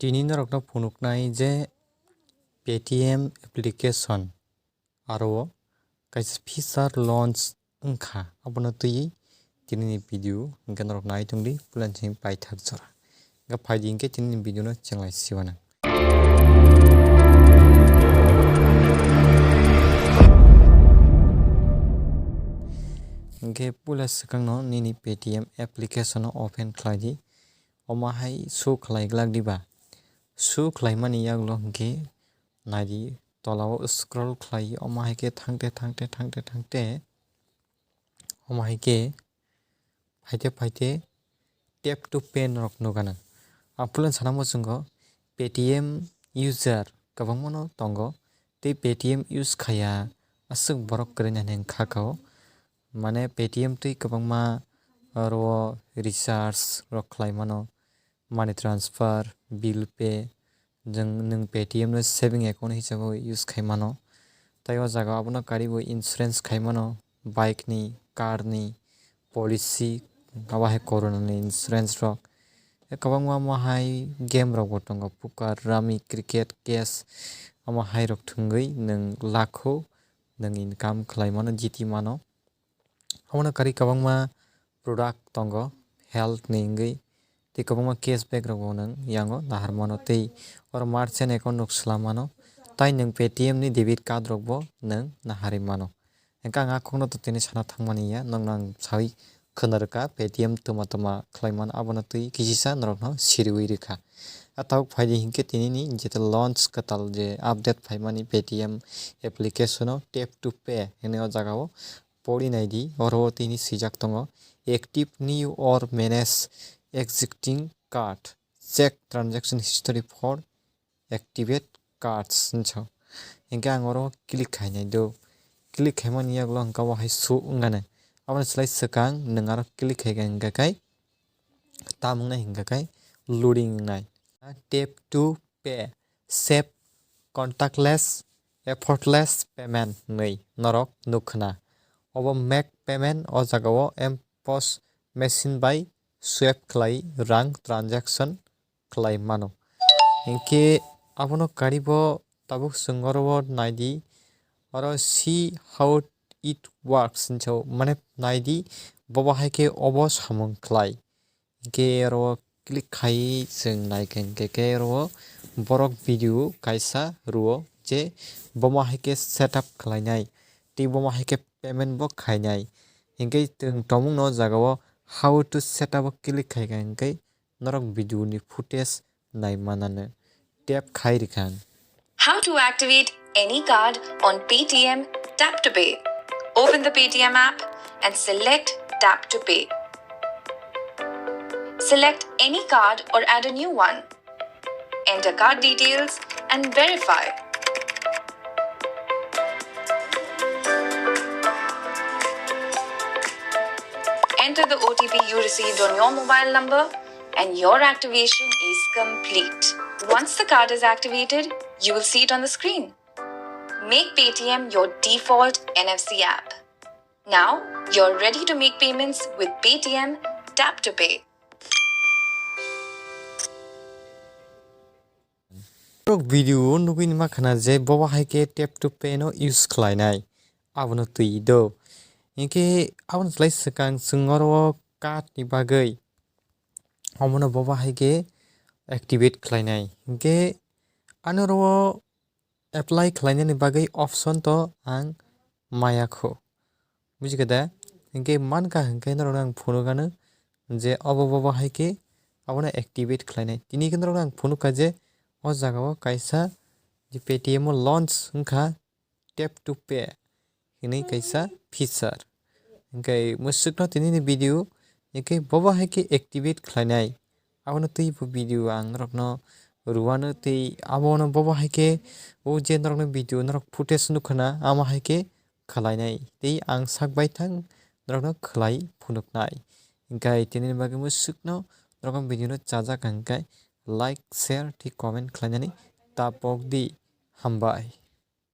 Tini norokno phunuknai je Paytm application aro kaisa feature launch wngkha abono tui tini ni video hingke norok naitongdi pulanching paithak jora hingke phaidi hingke tini ni video no chenglai siwana. Hingke pula swkangno nini Paytm application no open khlaidi omo hai show khlaiglak diba show khlaimani yaklo hingke naidi tolao scroll khlai omo haike thangte omo haike phaite tap to pay norok nukana pulan sanamo chungo Paytm user kwbangma no tongo tei Paytm use khaya aswk borok kwrwini hingkha kao mane Paytm tui kwbangma aro recharge rok khlai mano money transfer bill pay nung Paytm no saving account hisabo use khai mano tai o jaga abono karibo insurance khai mano bike ni car ni policy abo hai corona ni insurance rok kwbangma omo hai game rok bo tongo poker rummy cricket chess omo hai rok thwngwi nung lakho nung income khlai mano jiti mano abono kari kwbangma product tongo health ni wngwi tei kwbangma cashback rok bo nung yango nahar mano tei oro merchant account rok swlam mano tai nung Paytm ni debit card rok bo nung naharwi mano hingke ang khokno to tini sana thangmani ya nongno ang sawi khwnarwkha Paytm tuma khlai mano abono tui kisisa norok no siriwi rwkha tabuk phaidi hingke tini ni jeto launch katal je update phaimani Paytm application no tap to pay hini o jaga o pori naidi oro tini swijak tongo active new or manage existing card check transaction history for activate cards hincho hingke ang oro click khainai do click khaimani yaklo hingke o hai show wngkane aboni slai swkang nung aro click khaiga hingka kai tamungna hingka kai loading wngnai tap to pay save contactless effortless payment nei norok nukkhana obo make payment o jaga o MPOS machine by swipe khlai rang transaction khlai mano hingke abono karibo tabuk chwng oro o naidi oro see how it works hincho mane naidi bobo haike obo samung khlai hingke oro click khai chwng naikha hingke oro borok video kaisa ruo je bomo haike setup khlainai tei bomo haike payment bo khainai hingke tongmung no jaga o how to setup o click khaiga hingke norok video ni footage nai manano tap khai rwkha ang. How to activate any card on Paytm Tap to Pay. Open the Paytm app and select Tap to Pay. Select any card or add a new one. Enter card details and verify. Enter the OTP you received on your mobile number and your activation is complete. Once the card is activated, you will see it on the screen. Make Paytm your default NFC app. Now, you're ready to make payments with Paytm Tap to Pay. Video nugini makhana je bobo haike tap to pay no use khlainai abono tui do hingke abono slai swkang chwng oro card ni bagwi omono bobo haike activate khlainai hingke ano ro apply khlainani bagwi option to ang mayakho bujikada hingke mankha hingke norok ang phunukano je obo bobo haike abono activate khlainai tini ke norok ang phunukha je o jaga o kaisa je Paytm o launch wngkha tap to pay hini kaisa feature hingke mwswkno tini ni video hingke bobo haike activate khlainai abono tui bo video ang norokno ruwano tei abono bobo haike o je norokno video norok footage nukhana amo haike khlainai tei ang sakbai thang norokno khlai phunuknai hingke tini ni bagwi mwswkno norokno video no chajak hingke like share tei comment khlainani tapok di hambai.